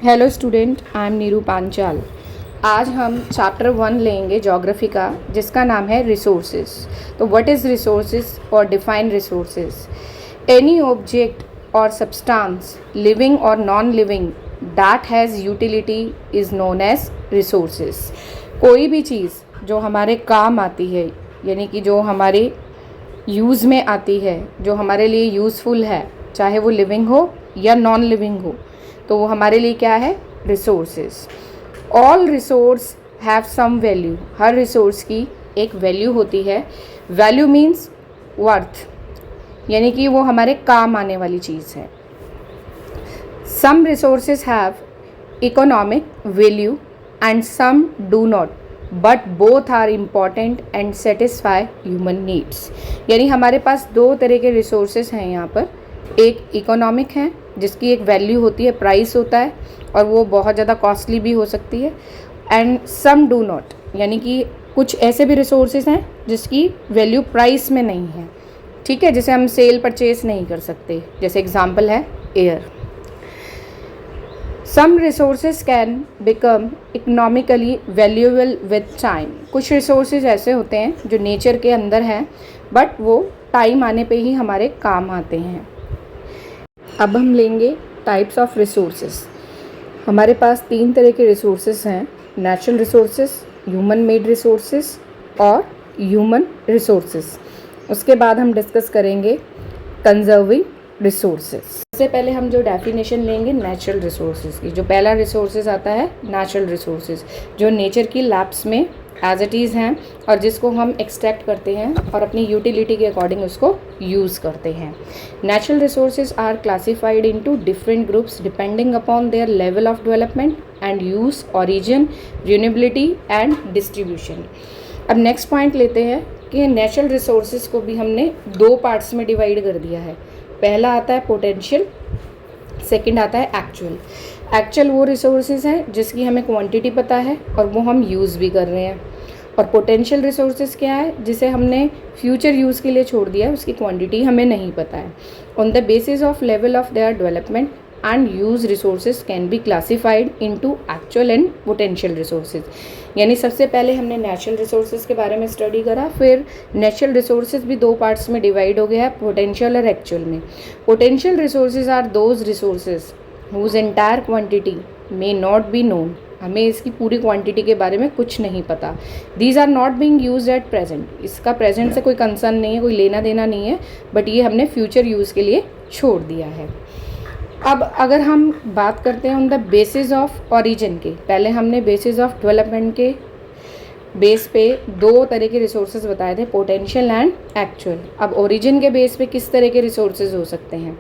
Hello student, I am Neeru Panchal. आज हम chapter 1 लेंगे ज्योग्राफी का, जिसका नाम है रिसोर्सेज। तो व्हाट इज़ रिसोर्सेज और डिफाइन रिसोर्सेज। एनी ऑब्जेक्ट और सब्सटेंस लिविंग और non living that has utility is known as resources. कोई भी चीज़ जो हमारे काम आती है, यानी कि जो हमारे यूज़ में आती है, जो हमारे लिए यूज़फुल है, चाहे वो लिविंग हो या नॉन लिविंग हो, तो वो हमारे लिए क्या है? Resources. All resource have some value. हर रिसोर्स की एक वैल्यू होती है। वैल्यू मीन्स वर्थ, यानी कि वो हमारे काम आने वाली चीज़ है। Some resources have economic value and some do not, but both are important and satisfy human needs. यानी हमारे पास दो तरह के रिसोर्सेज हैं यहाँ पर। एक इकोनॉमिक है, जिसकी एक वैल्यू होती है, प्राइस होता है, और वो बहुत ज़्यादा कॉस्टली भी हो सकती है। एंड सम डू नॉट, यानी कि कुछ ऐसे भी रिसोर्सेज हैं जिसकी वैल्यू प्राइस में नहीं है, ठीक है, जिसे हम सेल परचेज नहीं कर सकते। जैसे एग्जांपल है air. Some resources can become economically valuable with time. कुछ रिसोर्सेज ऐसे होते हैं जो नेचर के अंदर हैं, बट वो टाइम आने पे ही हमारे काम आते हैं। अब हम लेंगे टाइप्स ऑफ रिसोर्सेज। हमारे पास 3 तरह के रिसोर्सेज हैं: natural resources, human made resources और ह्यूमन रिसोर्सेज। उसके बाद हम डिस्कस करेंगे कंजर्विंग रिसोर्सेज। सबसे पहले हम जो डेफिनेशन लेंगे नेचुरल रिसोर्सेज की। जो पहला रिसोर्सेज आता है नेचुरल रिसोर्सेज, जो नेचर की लैब्स में एज इट इज़ हैं और जिसको हम एक्सट्रैक्ट करते हैं और अपनी यूटिलिटी के अकॉर्डिंग उसको यूज़ करते हैं। Natural resources are classified into different groups depending upon their level of development and use, origin, renewability and distribution. अब नेक्स्ट पॉइंट लेते हैं कि नेचुरल रिसोर्सेज को भी हमने 2 पार्ट्स में डिवाइड कर दिया है। पहला आता है पोटेंशियल, सेकंड आता है एक्चुअल। एक्चुअल वो रिसोर्सेज हैं जिसकी हमें क्वांटिटी पता है और वो हम यूज़ भी कर रहे हैं। और पोटेंशियल रिसोर्सेज क्या है? जिसे हमने फ्यूचर यूज़ के लिए छोड़ दिया है, उसकी क्वांटिटी हमें नहीं पता है। On the basis of level of their development and use resources can be classified into actual and potential resources. यानी सबसे पहले हमने नेचुरल रिसोर्सेज के बारे में स्टडी करा, फिर नेचुरल रिसोर्सेज भी 2 पार्ट्स में डिवाइड हो गया है, पोटेंशियल और एक्चुअल में। Potential resources are those resources whose entire quantity may not be known. हमें इसकी पूरी क्वांटिटी के बारे में कुछ नहीं पता। These are not being used at present. इसका प्रेजेंट से कोई कंसर्न नहीं है, कोई लेना देना नहीं है, बट ये हमने फ्यूचर यूज़ के लिए छोड़ दिया है। अब अगर हम बात करते हैं on the basis of origin के, पहले हमने बेसिस ऑफ डेवलपमेंट के बेस पे 2 तरह के रिसोर्सेज बताए थे, पोटेंशियल एंड एक्चुअल। अब ओरिजिन के बेस पे किस तरह के रिसोर्सेज हो सकते हैं?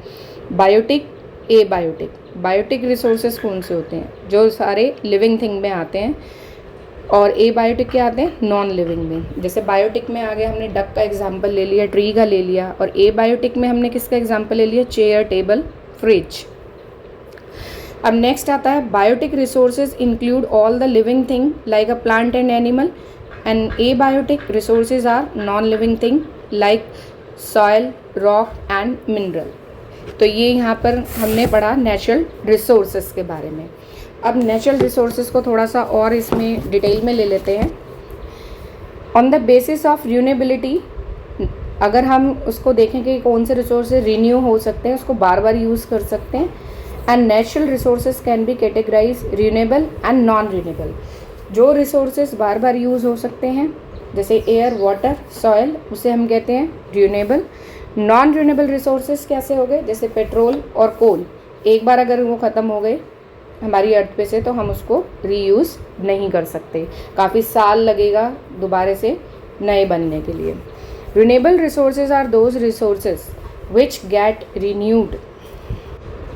बायोटिक, ए बायोटिक। बायोटिक रिसोर्सेज कौन से होते हैं? जो सारे लिविंग थिंग में आते हैं। और ए बायोटिक क्या आते हैं? नॉन लिविंग में। जैसे बायोटिक में आगे हमने डक का एग्जांपल ले लिया, ट्री का ले लिया, और ए बायोटिक में हमने किसका एग्जांपल ले लिया? Chair, table, fridge. अब नेक्स्ट आता है biotic resources include all the living thing like a plant and animal, and abiotic resources are non living thing like soil, rock and mineral. तो ये यहाँ पर हमने पढ़ा नेचुरल रिसोर्सेज के बारे में। अब नेचुरल रिसोर्सेज को थोड़ा सा और इसमें डिटेल में ले लेते हैं। On the basis of renewability, अगर हम उसको देखें कि कौन से रिसोर्सेज रिन्यू हो सकते हैं, उसको बार बार यूज़ कर सकते हैं। And natural resources can be categorize renewable and non renewable. जो रिसोर्सेज बार बार यूज़ हो सकते हैं, जैसे एयर, वाटर, सॉयल, उसे हम कहते हैं रिन्यूएबल। नॉन रिन्यूएबल रिसोर्सेज कैसे हो गए? जैसे पेट्रोल और कोल, एक बार अगर वो ख़त्म हो गए हमारी अर्थ पे से, तो हम उसको रीयूज़ नहीं कर सकते, काफ़ी साल लगेगा दोबारा से नए बनने के लिए। Renewable resources are those resources which get renewed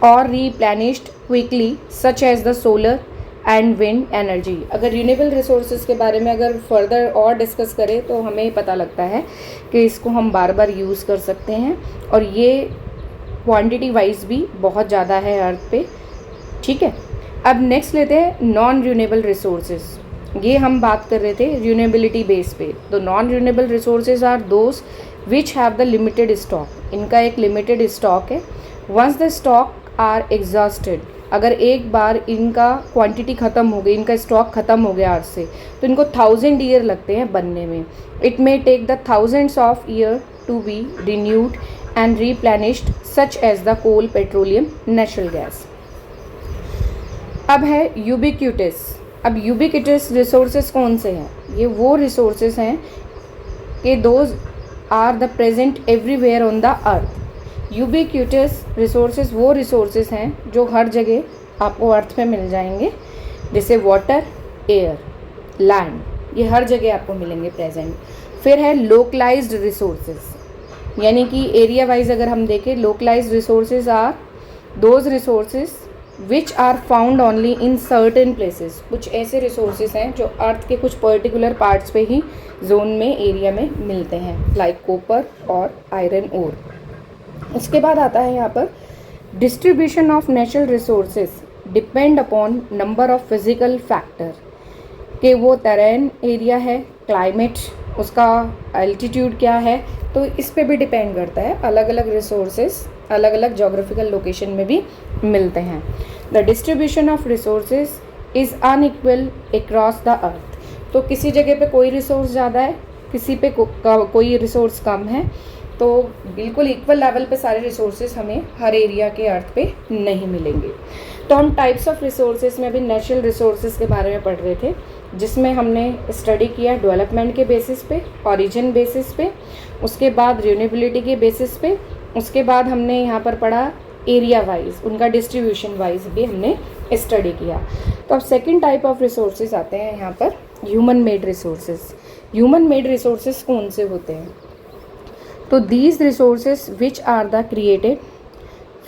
और replenished quickly, such as the solar and wind energy. अगर रिन्यूएबल रिसोर्सेज के बारे में अगर फर्दर और डिस्कस करें तो हमें पता लगता है कि इसको हम बार बार यूज़ कर सकते हैं, और ये क्वांटिटी वाइज भी बहुत ज़्यादा है अर्थ पे, ठीक है। अब नेक्स्ट लेते हैं नॉन रिन्यूएबल रिसोर्सेज। ये हम बात कर रहे थे रिन्यूएबिलिटी बेस पे। तो non renewable resources are those which have the limited stock. इनका एक लिमिटेड स्टॉक है। Once the stock are exhausted अगर एक बार इनका क्वांटिटी ख़त्म हो गई, इनका स्टॉक ख़त्म हो गया अर्थ से, तो इनको 1000 ईयर लगते हैं बनने में। It may take the thousands of year to be renewed and replenished such as the coal, petroleum, natural gas. अब है यूबिक्यूटस। अब यूबिक्यूटस रिसोर्सेज कौन से हैं? ये वो रिसोर्सेज हैं कि those are the present everywhere on the earth. Ubiquitous resources वो रिसोर्सेज हैं जो हर जगह आपको अर्थ पे मिल जाएंगे, जैसे वाटर, एयर, लैंड, ये हर जगह आपको मिलेंगे प्रेजेंट। फिर है लोकलाइज्ड रिसोर्सेज, यानी कि एरिया वाइज अगर हम देखें, localized resources are those resources which are found only in certain places. कुछ ऐसे रिसोर्सेज हैं जो अर्थ के कुछ पर्टिकुलर पार्ट्स पे ही, जोन में, एरिया में मिलते हैं, लाइक कॉपर और आयरन ओर। उसके बाद आता है यहाँ पर distribution of natural resources depend upon number of physical factor, कि वो टेरेन एरिया है, क्लाइमेट, उसका एल्टीट्यूड क्या है, तो इस पे भी डिपेंड करता है। अलग अलग रिसोर्सेज अलग अलग जोग्राफिकल लोकेशन में भी मिलते हैं। The distribution of resources is unequal across the earth, तो किसी जगह पे कोई रिसोर्स ज़्यादा है, किसी पे कोई रिसोर्स कम है, तो बिल्कुल इक्वल लेवल पे सारे रिसोर्सेज हमें हर एरिया के अर्थ पे नहीं मिलेंगे। तो हम टाइप्स ऑफ रिसोर्सेज में अभी नेचुरल रिसोर्सेज के बारे में पढ़ रहे थे, जिसमें हमने स्टडी किया डेवलपमेंट के बेसिस पे, ओरिजिन बेसिस पे, उसके बाद रिन्यूएबिलिटी के बेसिस पे, उसके बाद हमने यहाँ पर पढ़ा एरिया वाइज, उनका डिस्ट्रीब्यूशन वाइज भी हमने स्टडी किया। तो अब सेकंड टाइप ऑफ रिसोर्सेज आते हैं यहाँ पर, human made resources. Human made resources कौन से होते हैं? तो these resources which are the created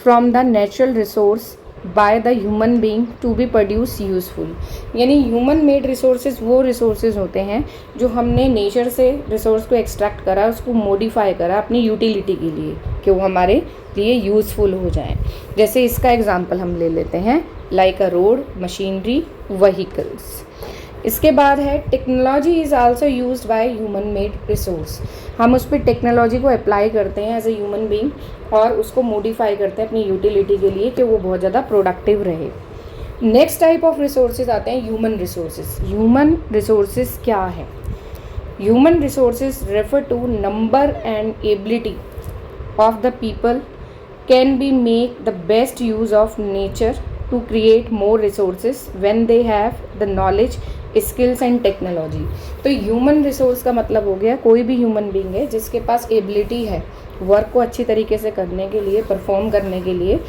from the natural resource by the human being to be produce useful, यानी ह्यूमन मेड रिसोर्सेज वो रिसोर्सेज होते हैं जो हमने नेचर से रिसोर्स को एक्सट्रैक्ट करा, उसको मॉडिफाई करा अपनी यूटिलिटी के लिए, कि वो हमारे लिए यूज़फुल हो जाए। जैसे इसका एग्जांपल हम ले लेते हैं, लाइक अ रोड, मशीनरी, व्हीकल्स। इसके बाद है technology is also used by human made resource. हम उस पर टेक्नोलॉजी को अप्लाई करते हैं एज ए ह्यूमन बीइंग और उसको मॉडिफाई करते हैं अपनी यूटिलिटी के लिए, कि वो बहुत ज़्यादा प्रोडक्टिव रहे। नेक्स्ट टाइप ऑफ रिसोर्सेज आते हैं ह्यूमन रिसोर्सेज। ह्यूमन रिसोर्सेज क्या है? Human resources refer to number and ability of the people can be make the best use of nature to create more resources when they have the knowledge, skills and technology। तो human resource का मतलब हो गया कोई भी human being है जिसके पास ability है वर्क को अच्छी तरीके से करने के लिए, परफॉर्म करने के लिए,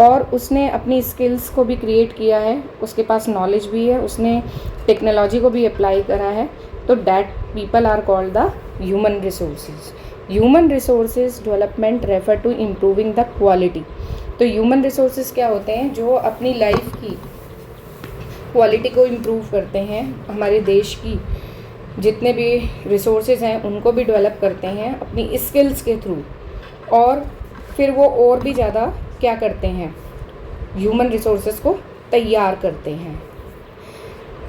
और उसने अपनी स्किल्स को भी क्रिएट किया है, उसके पास नॉलेज भी है, उसने टेक्नोलॉजी को भी अप्लाई करा है, तो that people are called the human resources. Human resources development refer to improving the quality. तो ह्यूमन रिसोर्सेज क्या होते हैं? जो अपनी लाइफ की क्वालिटी को इम्प्रूव करते हैं, हमारे देश की जितने भी रिसोर्सेज हैं उनको भी डेवलप करते हैं अपनी स्किल्स के थ्रू, और फिर वो और भी ज़्यादा क्या करते हैं, ह्यूमन रिसोर्सेज को तैयार करते हैं।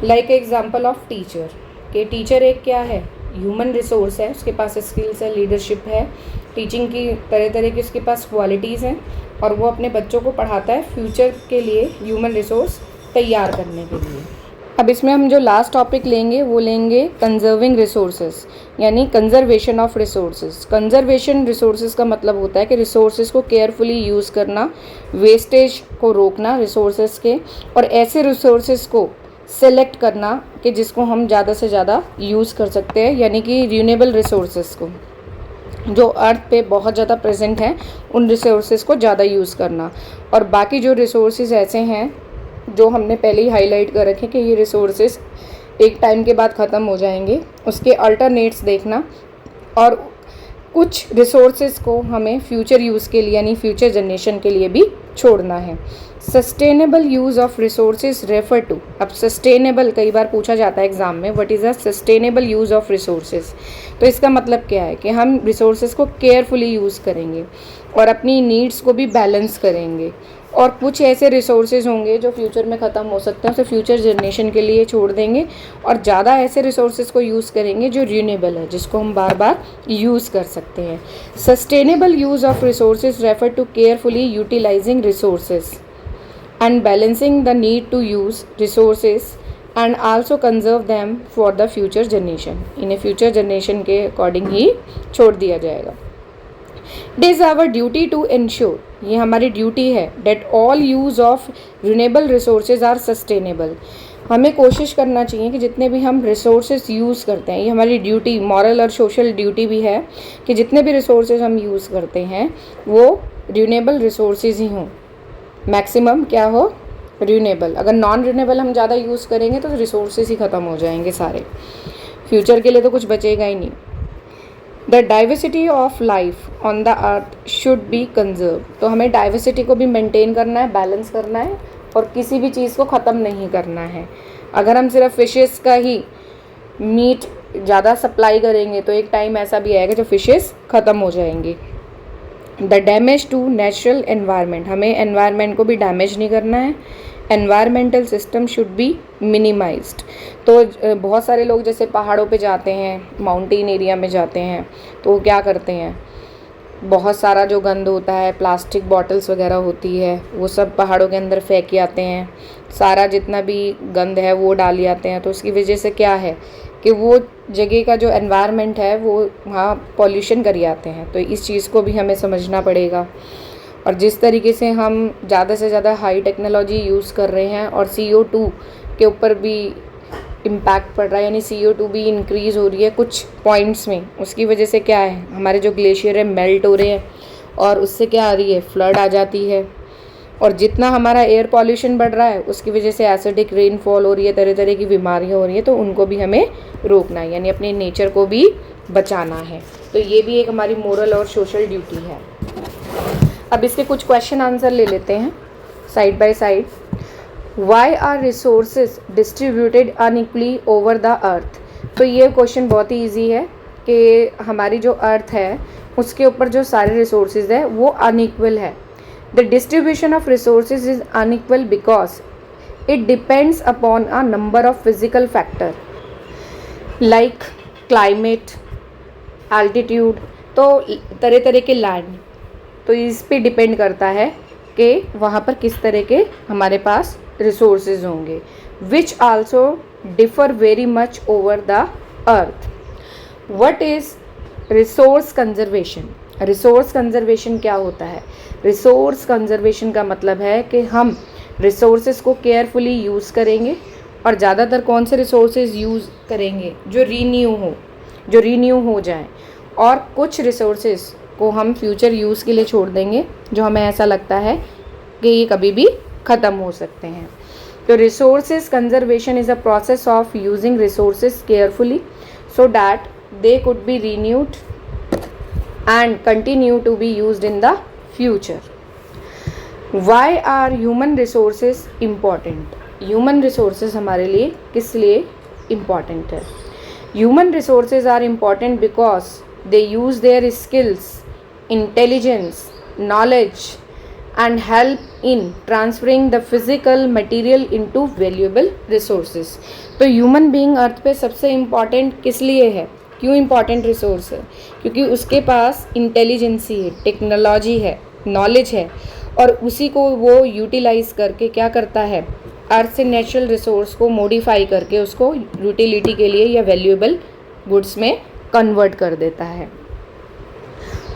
लाइक एग्जांपल ऑफ टीचर, कि टीचर एक क्या है, ह्यूमन रिसोर्स है, उसके पास स्किल्स है, लीडरशिप है, टीचिंग की तरह तरह की उसके पास क्वालिटीज़ हैं, और वो अपने बच्चों को पढ़ाता है फ्यूचर के लिए ह्यूमन रिसोर्स तैयार करने के लिए। अब इसमें हम जो लास्ट टॉपिक लेंगे वो लेंगे कंजर्विंग रिसोर्सेज, यानी conservation of resources. Conservation resources का मतलब होता है कि रिसोर्सेज को केयरफुली यूज़ करना, वेस्टेज को रोकना रिसोर्सेज के, और ऐसे रिसोर्सेज को सेलेक्ट करना कि जिसको हम ज़्यादा से ज़्यादा यूज़ कर सकते हैं, यानी कि रिन्यूएबल रिसोर्सेज को जो अर्थ पे बहुत ज़्यादा प्रेजेंट हैं उन रिसोर्सेज को ज़्यादा यूज़ करना। और बाकी जो रिसोर्सेज ऐसे हैं जो हमने पहले ही हाईलाइट कर रखे कि ये रिसोर्सेज एक टाइम के बाद ख़त्म हो जाएंगे, उसके अल्टरनेट्स देखना, और कुछ रिसोर्सेज को हमें फ्यूचर यूज़ के लिए यानी फ्यूचर जनरेशन के लिए भी छोड़ना है। Sustainable use of resources refer to, अब सस्टेनेबल कई बार पूछा जाता है एग्जाम में, what is a sustainable use of resources. तो इसका मतलब क्या है कि हम रिसोर्सेज को केयरफुली यूज़ करेंगे और अपनी नीड्स को भी बैलेंस करेंगे, और कुछ ऐसे रिसोर्सेज होंगे जो फ्यूचर में ख़त्म हो सकते हैं, उसे फ्यूचर जनरेशन के लिए छोड़ देंगे, और ज़्यादा ऐसे रिसोर्सेज को यूज़ करेंगे जो रिन्यूएबल है, जिसको हम बार बार यूज़ कर सकते हैं। Sustainable use of resources refer to carefully utilizing resources and balancing the need to use resources and also conserve them for the future generation. इन्हें future generation के according ही छोड़ दिया जाएगा. It is our duty to ensure, ये हमारी duty है, that all use of renewable resources are sustainable. हमें कोशिश करना चाहिए कि जितने भी हम रिसोर्सेज यूज़ करते हैं, ये हमारी ड्यूटी, मॉरल और सोशल ड्यूटी भी है कि जितने भी रिसोर्सेज हम यूज़ करते हैं वो रिन्यूएबल रिसोर्सेज ही हों, मैक्सिमम क्या हो, रिन्यूएबल. अगर नॉन रिन्यूएबल हम ज़्यादा यूज़ करेंगे तो रिसोर्सेज ही ख़त्म हो जाएंगे सारे, फ्यूचर के लिए तो कुछ बचेगा ही नहीं. The diversity of life on the earth should be conserve. तो हमें डाइवर्सिटी को भी मेंटेन करना है, बैलेंस करना है और किसी भी चीज़ को ख़त्म नहीं करना है. अगर हम सिर्फ फिशेस का ही मीट ज़्यादा सप्लाई करेंगे तो एक टाइम ऐसा भी आएगा जब फिशेस ख़त्म हो जाएंगी. The damage to natural environment, हमें एनवायरनमेंट को भी डैमेज नहीं करना है. Environmental system should be minimized. तो बहुत सारे लोग जैसे पहाड़ों पे जाते हैं, माउंटेन एरिया में जाते हैं, तो वो क्या करते हैं, बहुत सारा जो गंद होता है, प्लास्टिक बॉटल्स वगैरह होती है, वो सब पहाड़ों के अंदर फेंक आते हैं. सारा जितना भी गंद है वो डाल आते हैं. तो उसकी वजह से क्या है कि वो जगह का जो एनवायरनमेंट है वो वहाँ पॉल्यूशन कर आते हैं. तो इस चीज़ को भी हमें समझना पड़ेगा. और जिस तरीके से हम ज़्यादा से ज़्यादा हाई टेक्नोलॉजी यूज़ कर रहे हैं और CO2 के ऊपर भी इम्पैक्ट पड़ रहा है, यानी CO2 भी इंक्रीज़ हो रही है कुछ पॉइंट्स में. उसकी वजह से क्या है, हमारे जो ग्लेशियर है मेल्ट हो रहे हैं और उससे क्या आ रही है, फ्लड आ जाती है. और जितना हमारा एयर पॉल्यूशन बढ़ रहा है उसकी वजह से एसिडिक रेनफॉल हो रही है, तरह तरह की बीमारियाँ हो रही हैं. तो उनको भी हमें रोकना है, यानी अपने नेचर को भी बचाना है. तो ये भी एक हमारी मोरल और सोशल ड्यूटी है. अब इसके कुछ क्वेश्चन आंसर ले लेते हैं side by side. Why are resources distributed unequally over the earth. तो ये क्वेश्चन बहुत ही ईजी है कि हमारी जो अर्थ है उसके ऊपर जो सारे रिसोर्सेज है वो अनइक्वल है. The distribution of resources is unequal because it depends upon a number of physical factor like climate, altitude, तो तरह तरह के लैंड, तो इस पे डिपेंड करता है कि वहाँ पर किस तरह के हमारे पास रिसोर्सेज होंगे. Which also differ very much over the earth. What is resource conservation. Resource conservation क्या होता है. रिसोर्स कंजर्वेशन का मतलब है कि हम रिसोर्सेज को केयरफुली यूज़ करेंगे और ज़्यादातर कौन से रिसोर्सेज यूज़ करेंगे, जो रीन्यू हो जाएं, और कुछ रिसोर्सेज को हम फ्यूचर यूज़ के लिए छोड़ देंगे जो हमें ऐसा लगता है कि ये कभी भी ख़त्म हो सकते हैं. तो resources conservation is a process of using resources carefully so that they could be renewed and continue to be used in the future. Why are human resources important. Human resources हमारे लिए किस लिए इम्पॉर्टेंट है. Human resources are important because they use their skills, intelligence, knowledge and help in transferring the physical material into valuable resources. तो human being अर्थ पे सबसे important किस लिए है, क्यों इम्पॉर्टेंट रिसोर्स है, क्योंकि उसके पास इंटेलिजेंसी है, टेक्नोलॉजी है, नॉलेज है और उसी को वो यूटिलाइज करके क्या करता है, अर्थ से नेचुरल रिसोर्स को मॉडिफाई करके उसको यूटिलिटी के लिए या वैल्यूएबल गुड्स में कन्वर्ट कर देता है.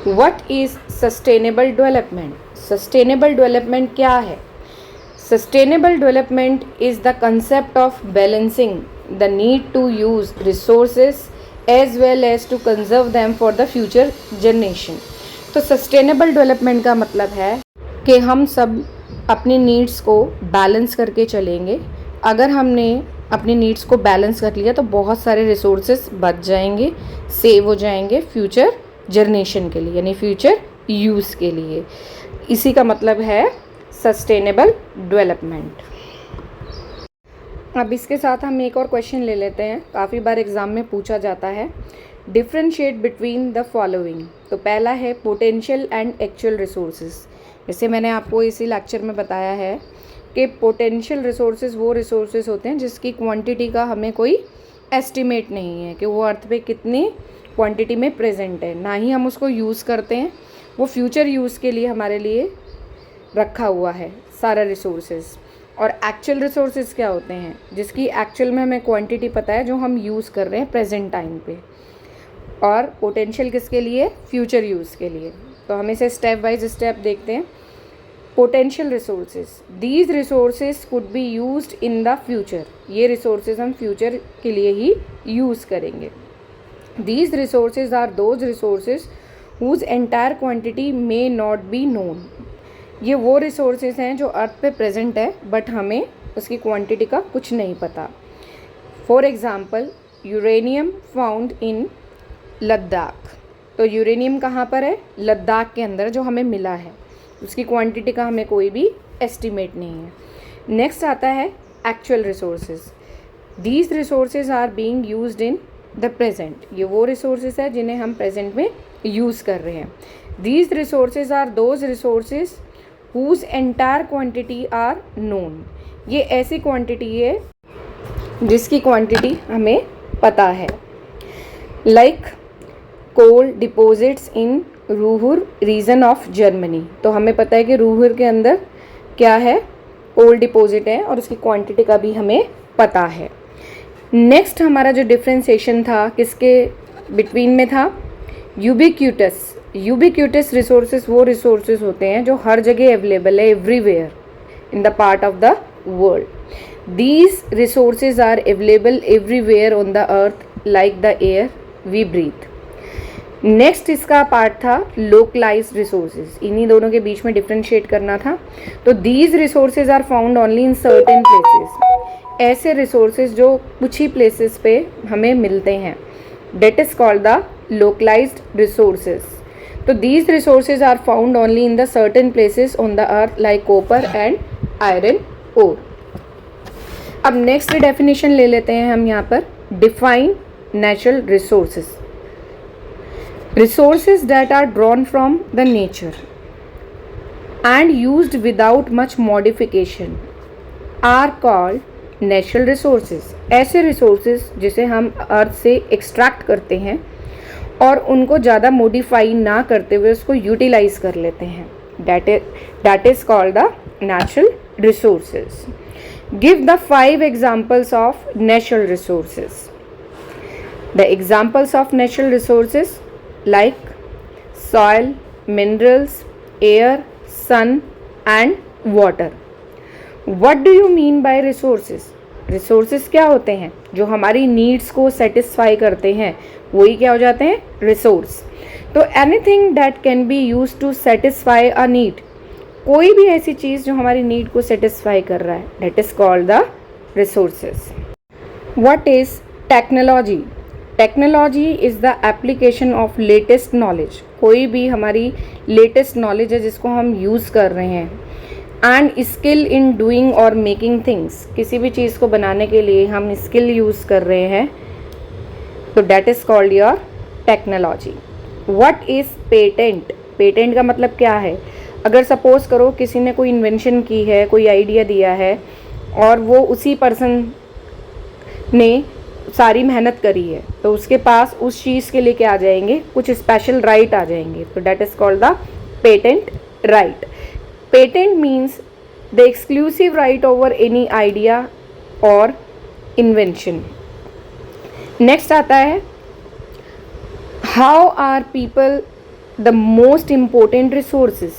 What is sustainable development. Sustainable development क्या है. Sustainable development is the concept of balancing the need to use resources as well as to conserve them for the future generation. तो sustainable development का मतलब है कि हम सब अपनी नीड्स को बैलेंस करके चलेंगे. अगर हमने अपनी नीड्स को बैलेंस कर लिया तो बहुत सारे रिसोर्सेज बच जाएंगे, सेव हो जाएंगे फ्यूचर जनरेशन के लिए, यानी फ्यूचर यूज़ के लिए. इसी का मतलब है सस्टेनेबल डेवलपमेंट. अब इसके साथ हम एक और क्वेश्चन ले लेते हैं, काफ़ी बार एग्ज़ाम में पूछा जाता है. Differentiate between the following. तो पहला है पोटेंशियल एंड एक्चुअल रिसोर्सेज. जैसे मैंने आपको इसी लेक्चर में बताया है कि पोटेंशियल रिसोर्सेज वो रिसोर्सेज होते हैं जिसकी क्वांटिटी का हमें कोई एस्टिमेट नहीं है कि वो अर्थ पे कितनी क्वांटिटी में प्रेजेंट है, ना ही हम उसको यूज़ करते हैं. वो फ्यूचर यूज़ के लिए हमारे लिए रखा हुआ है सारा रिसोर्सेज। और एक्चुअल रिसोर्सेज क्या होते हैं, जिसकी एक्चुअल में हमें क्वांटिटी पता है, जो हम यूज़ कर रहे हैं प्रेजेंट टाइम पे। और पोटेंशियल किसके लिए, फ्यूचर यूज़ के लिए। तो हम इसे स्टेप बाय स्टेप देखते हैं। Potential resources, these resources could be used in the future, ये रिसोर्सेज हम फ्यूचर के लिए ही यूज़ करेंगे। These resources are those resources whose entire quantity may not be known, ये वो रिसोर्सेज हैं जो अर्थ पे प्रेजेंट है बट हमें उसकी क्वांटिटी का कुछ नहीं पता। For example uranium found in Ladakh, तो यूरेनियम कहाँ पर है, लद्दाख के अंदर जो हमें मिला है, उसकी क्वांटिटी का हमें कोई भी एस्टिमेट नहीं है। नेक्स्ट आता है actual resources, these resources are being used in the present, ये वो रिसोर्सेज है जिन्हें हम प्रेजेंट में यूज़ कर रहे हैं। These resources are those resources whose entire quantity are known, ये ऐसी क्वांटिटी है जिसकी क्वांटिटी हमें पता है। Like coal deposits in Ruhr region of Germany, तो हमें पता है कि रूहुर के अंदर क्या है, कोल डिपॉजिट है और उसकी क्वांटिटी का भी हमें पता है। नेक्स्ट हमारा जो डिफ्रेंसिएशन था किसके बिटवीन में था, यूबिक्यूटस। यूबिक्यूटस रिसोर्सेज वो रिसोर्सेज होते हैं जो हर जगह अवेलेबल है, everywhere in the part of the world. These resources are available everywhere on the earth like the air we breathe. Next इसका पार्ट था लोकलाइज्ड रिसोर्सेज, इन्हीं दोनों के बीच में डिफ्रेंशिएट करना था। तो these resources are found only in certain places, ऐसे रिसोर्सेज जो कुछ ही प्लेसेस पे हमें मिलते हैं, date is called the localized resources. तो these resources are found only in the certain places on the earth like copper and iron ore. अब नेक्स्ट डेफिनेशन ले लेते हैं हम यहाँ पर, define natural resources, resources that are drawn from the nature and used without much modification are called natural resources। ऐसे resources जिसे हम अर्थ से एक्सट्रैक्ट करते हैं और उनको ज़्यादा मॉडिफाई ना करते हुए उसको यूटिलाइज कर लेते हैं, that is called the natural resources। Give the 5 examples of natural resources। The examples of natural resources like soil, minerals, air, sun and water। What do you mean by resources? Resources क्या होते हैं, जो हमारी needs को satisfy करते हैं वही क्या हो जाते हैं, रिसोर्स। तो anything that can be used to satisfy a need, कोई भी ऐसी चीज़ जो हमारी नीड को सेटिस्फाई कर रहा है, that is called the resources। What is technology? Technology is the application of latest knowledge, कोई भी हमारी लेटेस्ट नॉलेज है जिसको हम यूज़ कर रहे हैं। एंड स्किल इन डूइंग और मेकिंग थिंग्स, किसी भी चीज़ को बनाने के लिए हम स्किल यूज़ कर रहे हैं, तो that is called your technology. What is patent? Patent का मतलब क्या है, अगर सपोज करो किसी ने कोई इन्वेंशन की है, कोई आइडिया दिया है और वो उसी पर्सन ने सारी मेहनत करी है, तो उसके पास उस चीज़ के लिए क्या आ जाएंगे, कुछ स्पेशल राइट आ जाएंगे, तो that is called the patent right. Patent means the exclusive right over any idea और इन्वेंशन। नेक्स्ट आता है, how are people the most important resources,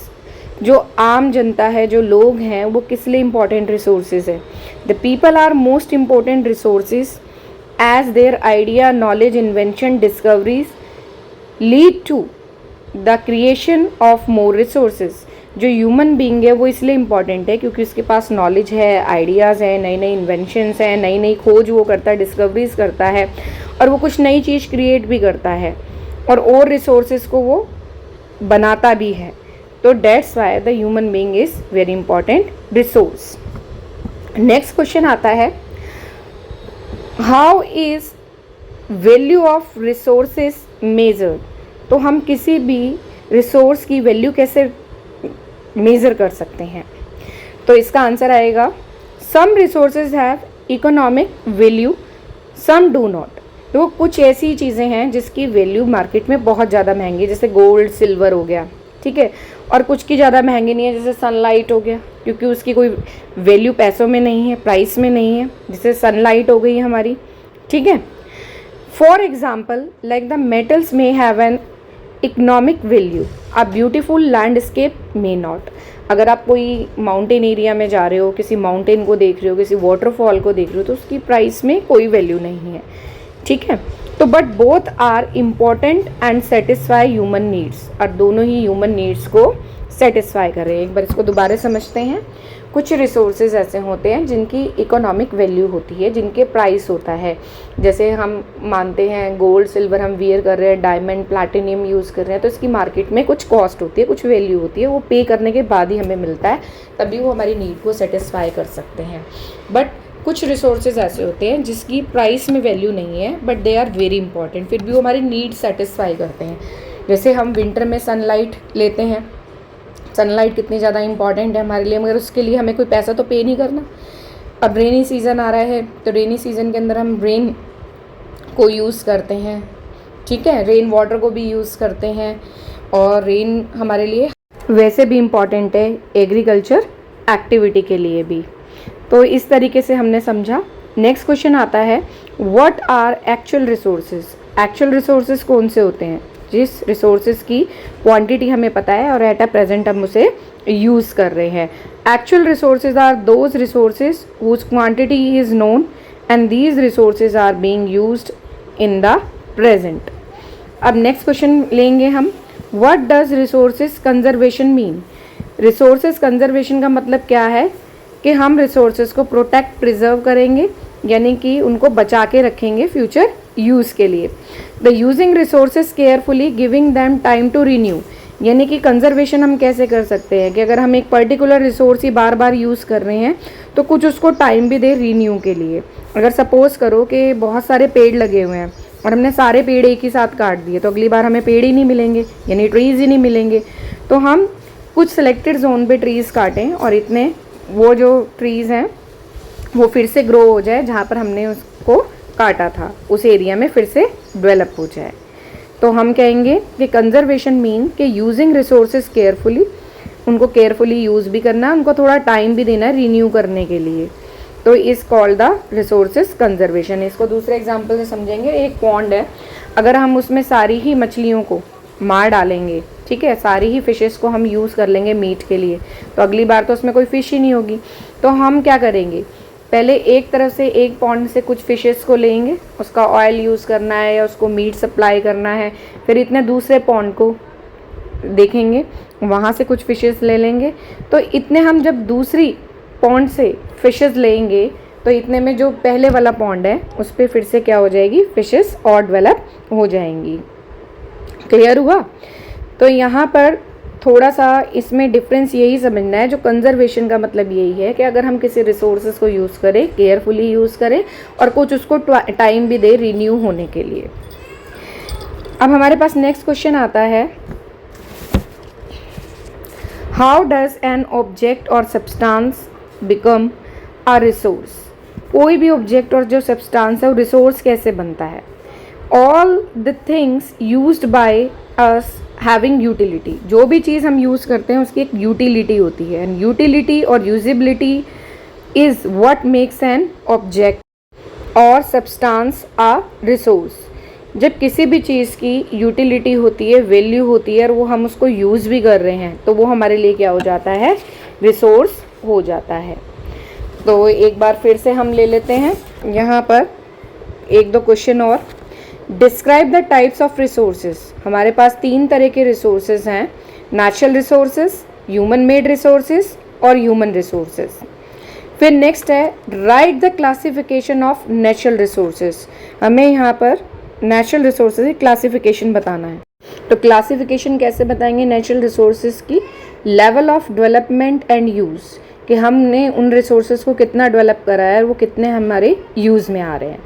जो आम जनता है, जो लोग हैं, वो किस लिए इम्पोर्टेंट रिसोर्सेज है। The people are most important resources as their idea, knowledge, invention, discoveries lead to the creation of more resources। जो ह्यूमन बीइंग है वो इसलिए इम्पॉर्टेंट है क्योंकि उसके पास नॉलेज है, आइडियाज़ हैं, नई नई इन्वेंशंस हैं, नई नई खोज वो करता है, डिस्कवरीज करता है और वो कुछ नई चीज़ क्रिएट भी करता है और रिसोर्सेज को वो बनाता भी है। तो that's why the human being is very important resource. Next question आता है, how is value of resources measured? तो हम किसी भी रिसोर्स की वैल्यू कैसे मेज़र कर सकते हैं, तो इसका आंसर आएगा, some resources have economic value, some do not. तो कुछ ऐसी चीज़ें हैं जिसकी वैल्यू मार्केट में बहुत ज़्यादा महंगी है, जैसे गोल्ड सिल्वर हो गया, ठीक है, और कुछ की ज़्यादा महंगी नहीं है, जैसे सनलाइट हो गया, क्योंकि उसकी कोई वैल्यू पैसों में नहीं है, प्राइस में नहीं है, जैसे सनलाइट हो गई हमारी, ठीक है। For example like the metals may have an economic value, a beautiful landscape may not. अगर आप कोई माउंटेन एरिया में जा रहे हो, किसी माउंटेन को देख रहे हो, किसी वाटरफॉल को देख रहे हो, तो उसकी प्राइस में कोई वैल्यू नहीं है, ठीक है। तो but both are important and satisfy human needs, और दोनों ही ह्यूमन नीड्स को सेटिस्फाई कर रहे हैं। एक बार इसको दोबारा समझते हैं। कुछ रिसोर्सेज ऐसे होते हैं जिनकी इकोनॉमिक वैल्यू होती है, जिनके प्राइस होता है, जैसे हम मानते हैं गोल्ड सिल्वर हम वियर कर रहे हैं, डायमंड प्लैटिनियम यूज़ कर रहे हैं, तो इसकी मार्केट में कुछ कॉस्ट होती है, कुछ वैल्यू होती है, वो पे करने के बाद ही हमें मिलता है, तभी वो हमारी नीड को सेटिस्फाई कर सकते हैं। बट कुछ रिसोर्सेज ऐसे होते हैं जिसकी प्राइस में वैल्यू नहीं है, but they are very important, फिर भी वो हमारी नीड सेटिस्फाई करते हैं। जैसे हम विंटर में सनलाइट लेते हैं, सनलाइट कितनी ज़्यादा इंपॉर्टेंट है हमारे लिए, मगर उसके लिए हमें कोई पैसा तो पे नहीं करना। अब रेनी सीज़न आ रहा है, तो रेनी सीज़न के अंदर हम रेन को यूज़ करते हैं, ठीक है, रेन वाटर को भी यूज़ करते हैं, और रेन हमारे लिए वैसे भी इम्पॉर्टेंट है एग्रीकल्चर एक्टिविटी के लिए भी। तो इस तरीके से हमने समझा। नेक्स्ट क्वेश्चन आता है, what are actual resources. Actual resources कौन से होते हैं? जिस रिसोर्सेज की क्वांटिटी हमें पता है और एट अ प्रेजेंट हम उसे यूज़ कर रहे हैं। Actual resources are those resources whose quantity is known and these resources are being used in the present. अब नेक्स्ट क्वेश्चन लेंगे हम, what does resources conservation mean. Resources conservation का मतलब क्या है कि हम रिसोर्सेज को प्रोटेक्ट प्रिजर्व करेंगे, यानी कि उनको बचा के रखेंगे फ्यूचर यूज़ के लिए। The using resources carefully giving them time to renew, यानी कि कंजर्वेशन हम कैसे कर सकते हैं कि अगर हम एक पर्टिकुलर रिसोर्स ही बार बार यूज़ कर रहे हैं तो कुछ उसको टाइम भी दे रिन्यू के लिए। अगर सपोज़ करो कि बहुत सारे पेड़ लगे हुए हैं और हमने सारे पेड़ एक ही साथ काट दिए, तो अगली बार हमें पेड़ ही नहीं मिलेंगे, यानी ट्रीज़ ही नहीं मिलेंगे। तो हम कुछ सिलेक्टेड जोन पे ट्रीज़ काटें और इतने वो जो ट्रीज़ हैं वो फिर से ग्रो हो जाए, जहाँ पर हमने उसको काटा था उस एरिया में फिर से डेवलप हो जाए। तो हम कहेंगे कि कंजर्वेशन मीन कि यूजिंग रिसोर्सेज केयरफुली, उनको केयरफुली यूज़ भी करना है, उनको थोड़ा टाइम भी देना है रिन्यू करने के लिए। तो इस कॉल्ड द रिसोर्सेज कंजर्वेशन। इसको दूसरे एग्जांपल से समझेंगे। एक पॉन्ड है, अगर हम उसमें सारी ही मछलियों को मार डालेंगे, ठीक है, सारी ही फिशेस को हम यूज़ कर लेंगे मीट के लिए, तो अगली बार तो उसमें कोई फ़िश ही नहीं होगी। तो हम क्या करेंगे, पहले एक तरफ से एक पॉन्ड से कुछ फिशेस को लेंगे, उसका ऑयल यूज़ करना है या उसको मीट सप्लाई करना है, फिर इतने दूसरे पॉन्ड को देखेंगे, वहाँ से कुछ फिशेस ले लेंगे। तो इतने हम जब दूसरी पॉन्ड से फिशेस लेंगे तो इतने में जो पहले वाला पॉन्ड है उस पर फिर से क्या हो जाएगी, फिशेस और डेवलप हो जाएंगी। क्लियर हुआ? तो यहाँ पर थोड़ा सा इसमें डिफरेंस यही समझना है, जो कंजर्वेशन का मतलब यही है कि अगर हम किसी रिसोर्सेज को यूज़ करें, केयरफुली यूज़ करें और कुछ उसको टाइम भी दे रिन्यू होने के लिए। अब हमारे पास नेक्स्ट क्वेश्चन आता है, हाउ डज एन ऑब्जेक्ट और सब्सटेंस बिकम अ रिसोर्स। कोई भी ऑब्जेक्ट और जो सब्सटेंस है वो रिसोर्स कैसे बनता है। All the things used by us having utility, जो भी चीज़ हम यूज़ करते हैं उसकी एक यूटिलिटी होती है, एंड यूटिलिटी और usability is what makes an object और सब्सटेंस अ रिसोर्स। जब किसी भी चीज़ की यूटिलिटी होती है, वैल्यू होती है और वो हम उसको यूज़ भी कर रहे हैं, तो वो हमारे लिए क्या हो जाता है, रिसोर्स हो जाता है। तो एक बार फिर से हम ले लेते हैं यहाँ पर एक दो क्वेश्चन और। Describe the types of resources. हमारे पास 3 तरह के रिसोर्सेज हैं, natural resources, human made resources और ह्यूमन रिसोर्सेज। फिर नेक्स्ट है right the classification of natural resources. हमें यहाँ पर नेचुरल रिसोर्सेज की क्लासिफिकेशन बताना है। तो क्लासिफिकेशन कैसे बताएंगे नेचुरल रिसोर्सेज की, level of development and use, कि हमने उन रिसोर्सेज को कितना डेवलप करा है और वो कितने हमारे यूज़ में आ रहे हैं।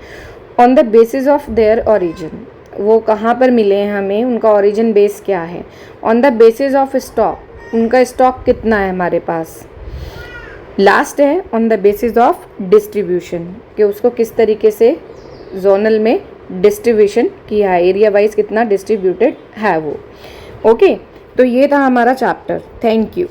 On the basis of their origin, वो कहाँ पर मिले हैं हमें, उनका ओरिजिन बेस क्या है। On the basis of stock, उनका स्टॉक कितना है हमारे पास। लास्ट है on the basis of distribution, कि उसको किस तरीके से जोनल में डिस्ट्रीब्यूशन किया है, एरिया वाइज कितना डिस्ट्रीब्यूटेड है वो। ओके, तो ये था हमारा चैप्टर। Thank you.